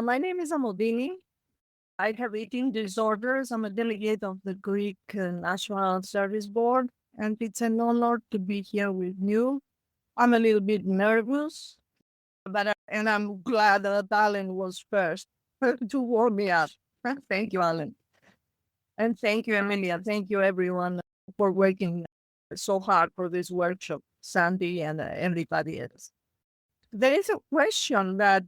My name is Amodini. I have eating disorders. I'm a delegate of the Greek National Service Board, and it's an honor to be here with you. I'm a little bit nervous, and I'm glad that Alan was first to warm me up. Thank you, Alan. And thank you, Emilia. Thank you, everyone, for working so hard for this workshop, Sandy and everybody else. There is a question that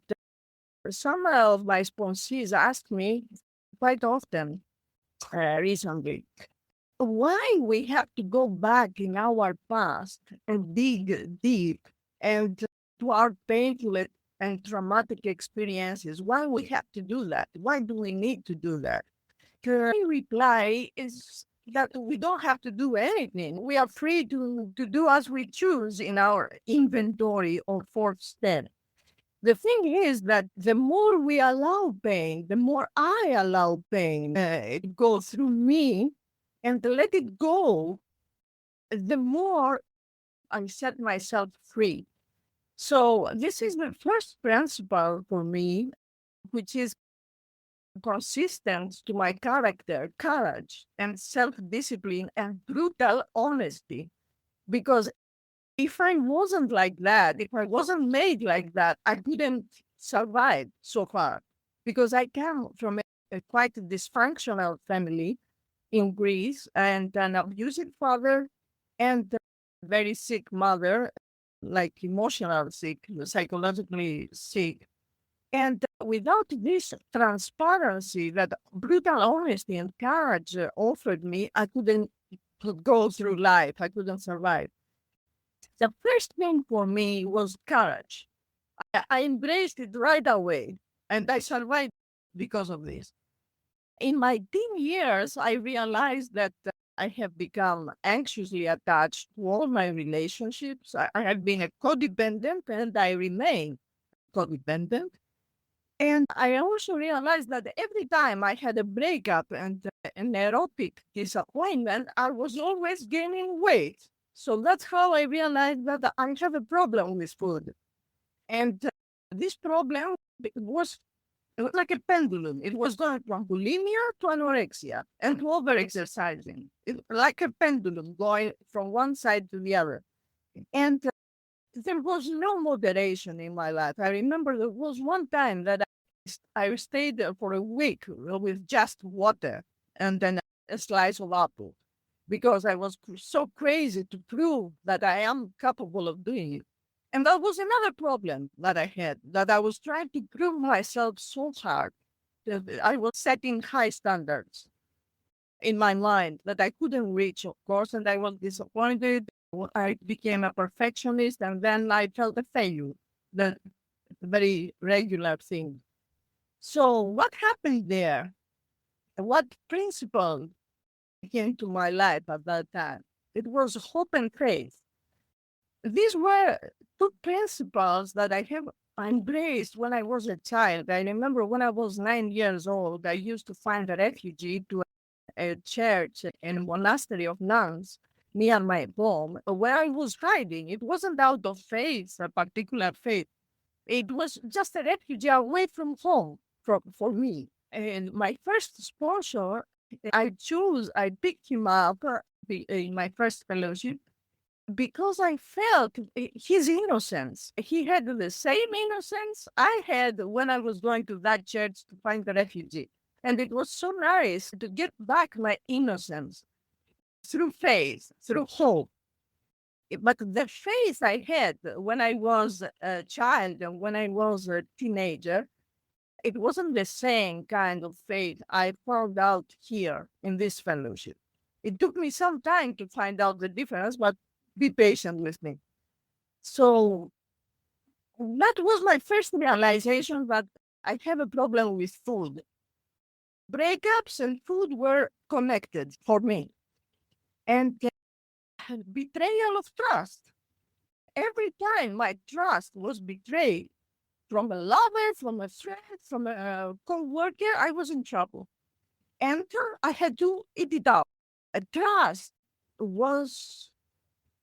some of my sponsees ask me quite often recently why we have to go back in our past and dig deep and to our painful and traumatic experiences. Why we have to do that? Why do we need to do that? My reply is that we don't have to do anything. We are free to do as we choose in our inventory of fourth step. The thing is that the more we allow pain, the more I allow pain to go through me and to let it go, the more I set myself free. So this is the first principle for me, which is consistent to my character, courage, and self-discipline and brutal honesty. Because if I wasn't like that, if I wasn't made like that, I couldn't survive so far because I come from a quite dysfunctional family in Greece and an abusive father and a very sick mother, like emotional sick, psychologically sick. And without this transparency that brutal honesty and courage offered me, I couldn't go through life. I couldn't survive. The first thing for me was courage. I embraced it right away, and I survived because of this. In my teen years, I realized that I have become anxiously attached to all my relationships. I have been a codependent, and I remain codependent. And I also realized that every time I had a breakup and an erotic disappointment, I was always gaining weight. So that's how I realized that I have a problem with food. And this problem was, it was like a pendulum. It was going from bulimia to anorexia and to overexercising. Like a pendulum going from one side to the other. And there was no moderation in my life. I remember there was one time that I stayed there for a week with just water and then a slice of apple because I was so crazy to prove that I am capable of doing it. And that was another problem that I had, that I was trying to prove myself so hard that I was setting high standards in my mind that I couldn't reach, of course, and I was disappointed. I became a perfectionist, and then I felt a failure, the very regular thing. So, what happened there? What principle came to my life at that time? It was hope and faith. These were two principles that I have embraced when I was a child. I remember when I was 9 years old, I used to find a refugee to a church and a monastery of nuns near my home where I was hiding. It wasn't out of faith, a particular faith. It was just a refugee away from home for me. And my first sponsor, I picked him up in my first fellowship because I felt his innocence. He had the same innocence I had when I was going to that church to find the refugee. And it was so nice to get back my innocence through faith, through hope. But the faith I had when I was a child and when I was a teenager, it wasn't the same kind of faith I found out here in this fellowship. It took me some time to find out the difference, but be patient with me. So that was my first realization that I have a problem with food. Breakups and food were connected for me. And betrayal of trust. Every time my trust was betrayed from a lover, from a friend, from a co-worker, I was in trouble. And I had to eat it out. A trust was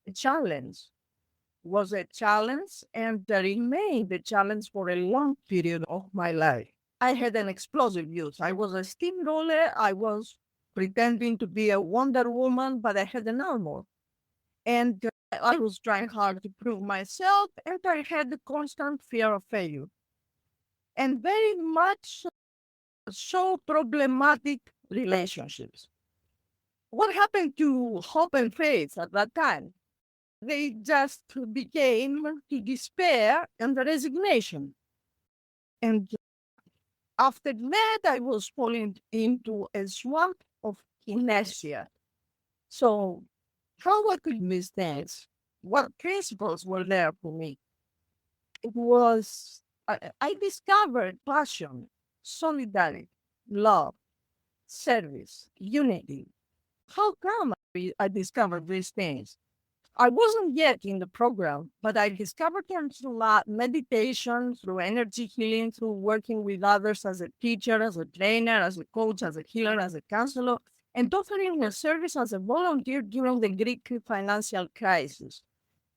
a challenge, and remained a challenge for a long period of my life. I had an explosive youth. I was a steamroller. I was pretending to be a Wonder Woman, but I had an armor. And I was trying hard to prove myself, and I had the constant fear of failure. And very much so problematic relationships. What happened to hope and faith at that time? They just became to despair and resignation. And after that, I was falling into a swamp of inertia. So, how I could miss things? What principles were there for me? It was, I discovered passion, solidarity, love, service, unity. How come I discovered these things? I wasn't yet in the program, but I discovered them through meditation, through energy healing, through working with others as a teacher, as a trainer, as a coach, as a healer, as a counselor, and offering a service as a volunteer during the Greek financial crisis.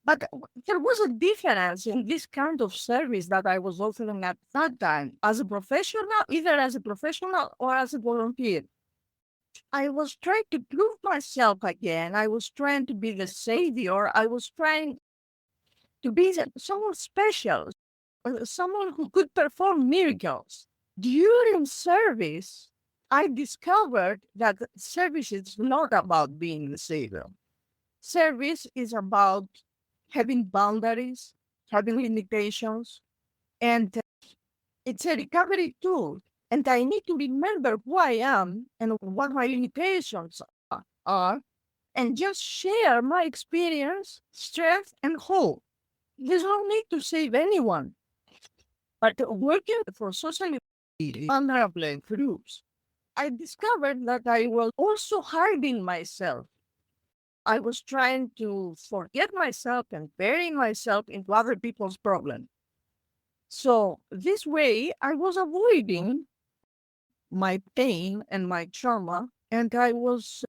But there was a difference in this kind of service that I was offering at that time as a professional, either as a professional or as a volunteer. I was trying to prove myself again. I was trying to be the savior. I was trying to be someone special, someone who could perform miracles. During service, I discovered that service is not about being the savior. Service is about having boundaries, having limitations, and it's a recovery tool. And I need to remember who I am and what my limitations are, and just share my experience, strength, and hope. There's no need to save anyone, but working for socially vulnerable groups, I discovered that I was also hiding myself. I was trying to forget myself and bury myself into other people's problems. So this way, I was avoiding my pain and my trauma, and I was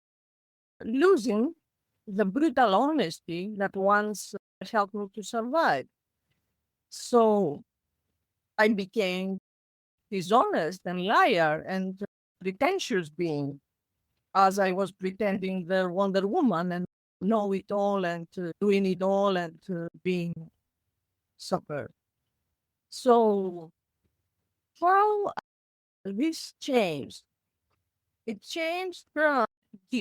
losing the brutal honesty that once helped me to survive. So I became dishonest and liar and pretentious being, as I was pretending the Wonder Woman and know it all and doing it all and being suffered. So how this changed? It changed from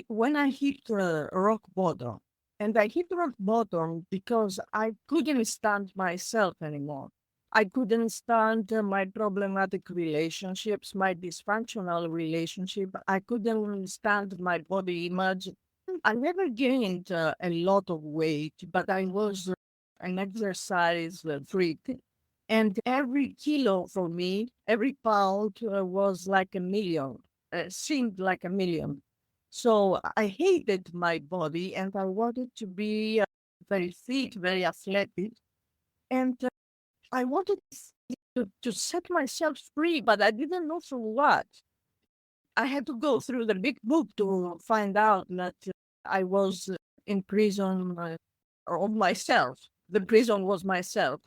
when I hit rock bottom. And I hit rock bottom because I couldn't stand myself anymore. I couldn't stand my problematic relationships, my dysfunctional relationship. I couldn't stand my body image. I never gained a lot of weight, but I was an exercise freak. And every kilo for me, every pound was like a million, seemed like a million. So I hated my body and I wanted to be very fit, very athletic. And I wanted to set myself free, but I didn't know for what. I had to go through the big book to find out that I was in prison of myself. The prison was myself,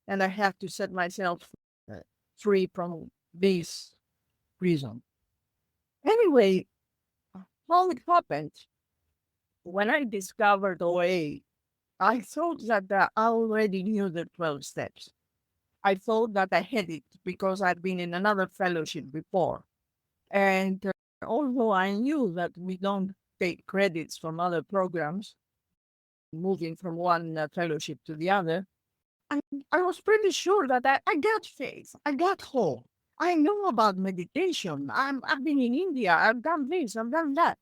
and I have to set myself free from this prison. Anyway, how it happened, when I discovered OA, I thought that I already knew the 12 steps. I thought that I had it because I'd been in another fellowship before. And although I knew that we don't take credits from other programs, moving from one fellowship to the other, I, I was pretty sure that I got faith, I got hope. I know about meditation. I've been in India, I've done this, I've done that.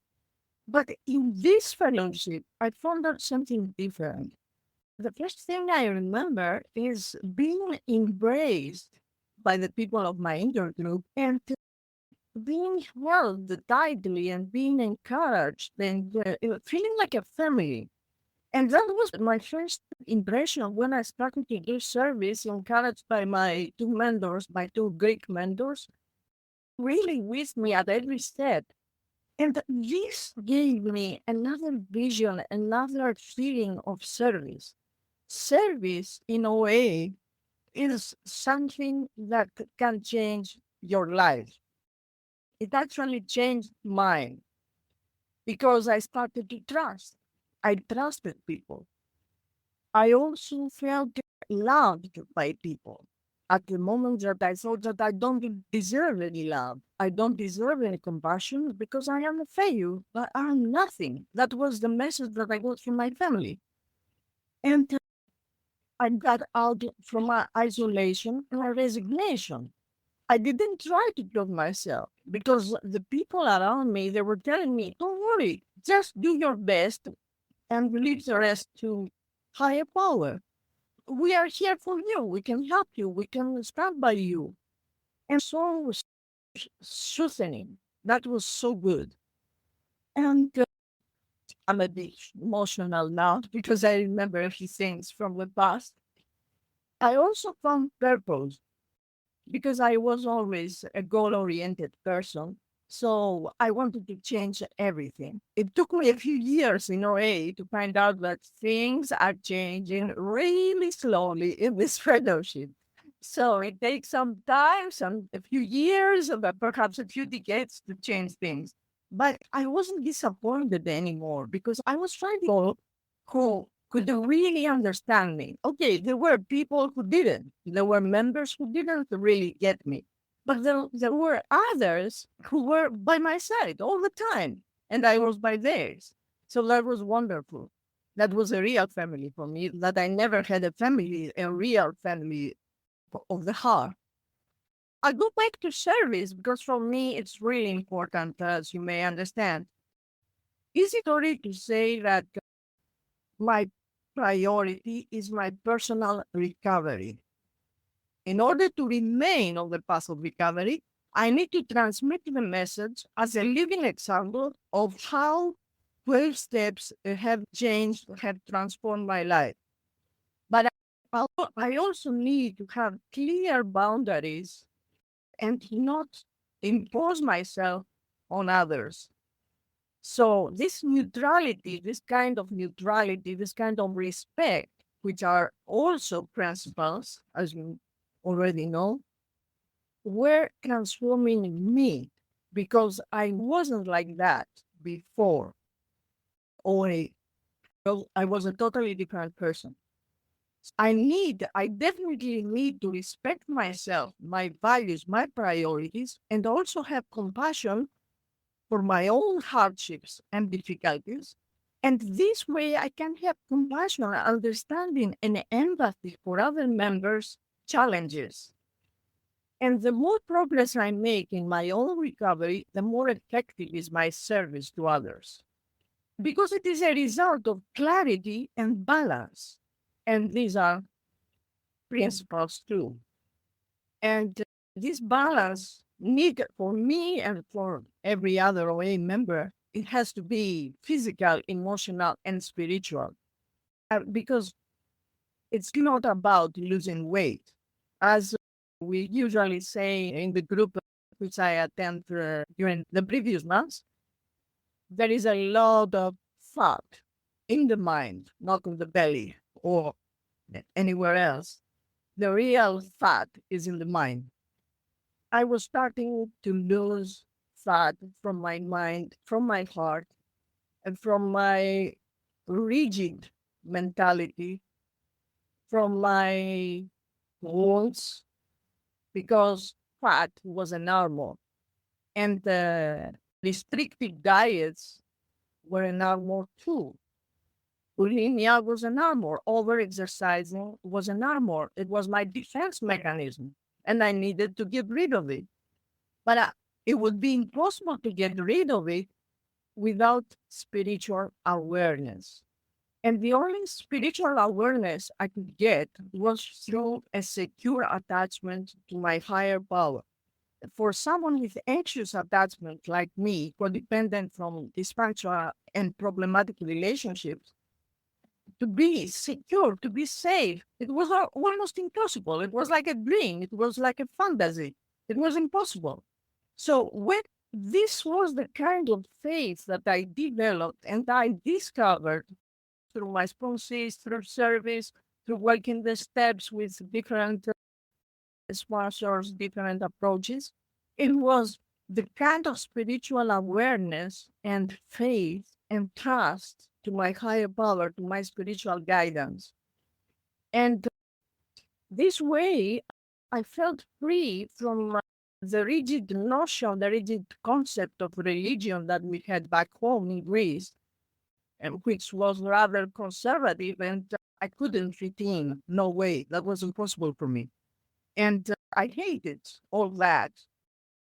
But in this fellowship, I found out something different. The first thing I remember is being embraced by the people of my intergroup and being held tightly and being encouraged and feeling like a family. And that was my first impression when I started to do service, encouraged by my two mentors, my two Greek mentors, really with me at every step. And this gave me another vision, another feeling of service. Service, in a way, is something that can change your life. It actually changed mine because I started to trust. I trusted people. I also felt loved by people. At the moment that I thought that I don't deserve any love, I don't deserve any compassion because I am a failure, but I'm nothing. That was the message that I got from my family. And I got out from my isolation and my resignation. I didn't try to prove myself because the people around me, they were telling me, don't worry, just do your best and leave the rest to higher power. We are here for you. We can help you. We can stand by you. And so was soothing. That was so good. And I'm a bit emotional now because I remember a few things from the past. I also found purpose because I was always a goal oriented person. So I wanted to change everything. It took me a few years in OA to find out that things are changing really slowly in this fellowship. So it takes some time, a few years, but perhaps a few decades to change things. But I wasn't disappointed anymore because I was finding people who could really understand me. Okay, there were people who didn't. There were members who didn't really get me. But there were others who were by my side all the time, and I was by theirs. So that was wonderful. That was a real family for me, that I never had a real family of the heart. I go back to service because for me it's really important, as you may understand. Is it already to say that my priority is my personal recovery? In order to remain on the path of recovery, I need to transmit the message as a living example of how 12 steps have changed, have transformed my life. But I also need to have clear boundaries and not impose myself on others. So this kind of respect, which are also principles, as you already know, were transforming me because I wasn't like that before. Or I was a totally different person. I definitely need to respect myself, my values, my priorities, and also have compassion for my own hardships and difficulties. And this way I can have compassion, understanding, and empathy for other members' challenges. And the more progress I make in my own recovery, the more effective is my service to others. Because it is a result of clarity and balance. And these are principles too. And this balance needed for me and for every other OA member, it has to be physical, emotional, and spiritual. Because it's not about losing weight. As we usually say in the group which I attend during the previous months, there is a lot of fat in the mind, not in the belly or anywhere else. The real fat is in the mind. I was starting to lose fat from my mind, from my heart, and from my rigid mentality, from my wounds, because fat was an armor. And the restrictive diets were an armor too. Bulimia was an armor. Overexercising was an armor. It was my defense mechanism, and I needed to get rid of it. But it would be impossible to get rid of it without spiritual awareness. And the only spiritual awareness I could get was through a secure attachment to my higher power. For someone with anxious attachment like me, codependent from dysfunctional and problematic relationships, to be secure, to be safe, it was almost impossible. It was like a dream. It was like a fantasy. It was impossible. So when this was the kind of faith that I developed and I discovered through my sponsors, through service, through working the steps with different sponsors, different approaches. It was the kind of spiritual awareness and faith and trust to my higher power, to my spiritual guidance. And this way, I felt free from the rigid notion, the rigid concept of religion that we had back home in Greece, and which was rather conservative, and I couldn't fit in. No way. That was impossible for me. And I hated all that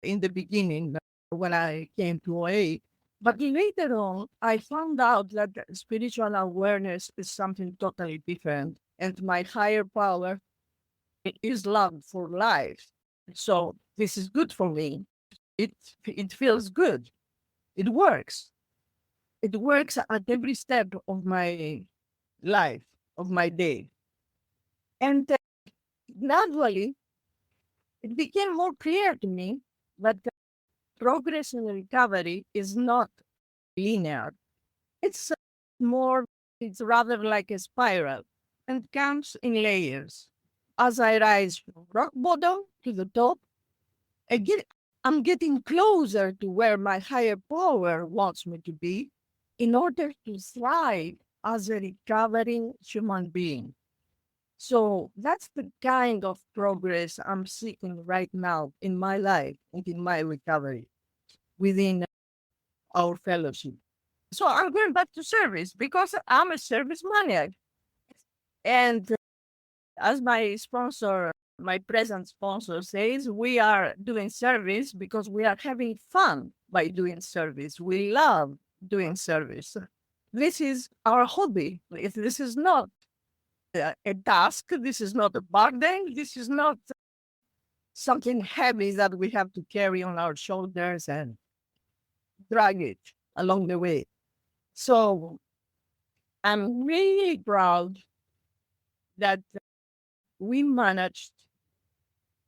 in the beginning when I came to OA. But later on, I found out that spiritual awareness is something totally different. And my higher power is love for life. So this is good for me. It feels good. It works. It works at every step of my life, of my day. And gradually, it became more clear to me that progress and recovery is not linear. It's more, it's rather like a spiral and comes in layers. As I rise from rock bottom to the top, again, I'm getting closer to where my higher power wants me to be in order to thrive as a recovering human being. So that's the kind of progress I'm seeking right now in my life and in my recovery within our fellowship. So I'm going back to service because I'm a service maniac. And as my sponsor, my present sponsor says, we are doing service because we are having fun by doing service. We love doing service. This is our hobby. This is not a task. This is not a burden. This is not something heavy that we have to carry on our shoulders and drag it along the way. So I'm really proud that we managed,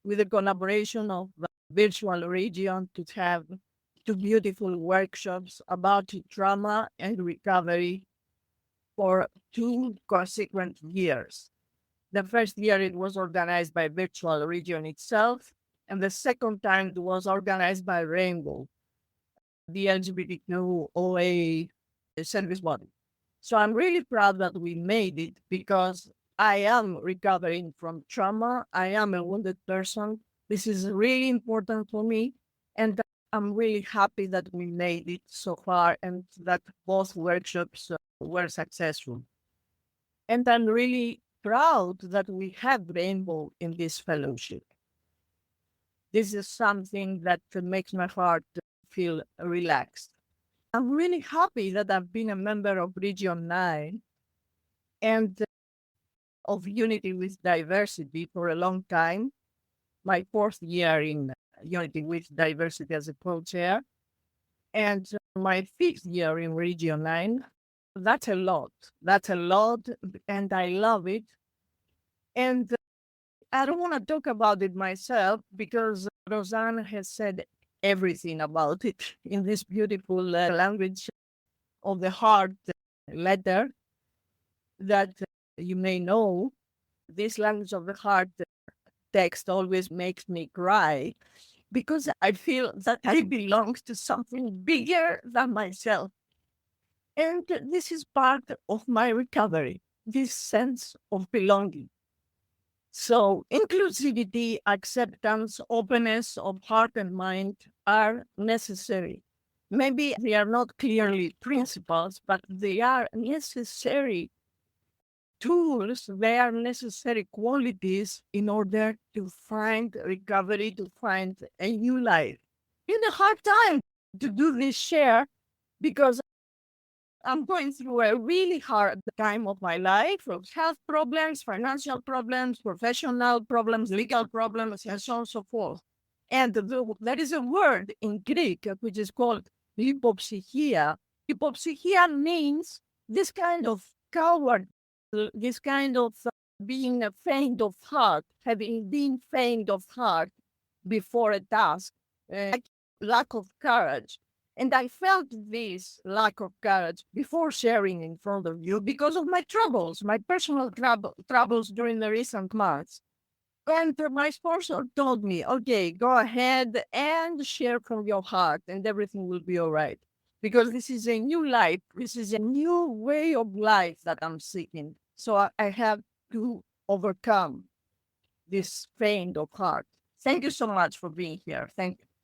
with the collaboration of the virtual region, to have two beautiful workshops about trauma and recovery for 2 consequent years. The first year it was organized by virtual region itself, and the second time it was organized by Rainbow, the LGBTQ OA service body. So I'm really proud that we made it because I am recovering from trauma. I am a wounded person. This is really important for me. And I'm really happy that we made it so far and that both workshops were successful. And I'm really proud that we have Rainbow in this fellowship. This is something that makes my heart feel relaxed. I'm really happy that I've been a member of Region 9 and of Unity with Diversity for a long time. My 4th year in Unity with Diversity as a co-chair, and my 5th year in Region 9. That's a lot. That's a lot, and I love it. And I don't want to talk about it myself because Rosanne has said everything about it in this beautiful language of the heart letter that you may know. This language of the heart text always makes me cry because I feel that I belong to something bigger than myself. And this is part of my recovery, this sense of belonging. So inclusivity, acceptance, openness of heart and mind are necessary. Maybe they are not clearly principles, but they are necessary tools, they are necessary qualities in order to find recovery, to find a new life. In a hard time to do this share because I'm going through a really hard time of my life of health problems, financial problems, professional problems, legal problems, and so on and so forth. And there is a word in Greek which is called hypopsychia. Hypopsychia means this kind of coward, this kind of being a faint of heart, having been faint of heart before a task, like lack of courage. And I felt this lack of courage before sharing in front of you because of my troubles, my personal troubles during the recent months. And my sponsor told me, okay, go ahead and share from your heart, and everything will be all right. Because this is a new life, this is a new way of life that I'm seeking. So I have to overcome this faint of heart. Thank you so much for being here. Thank you.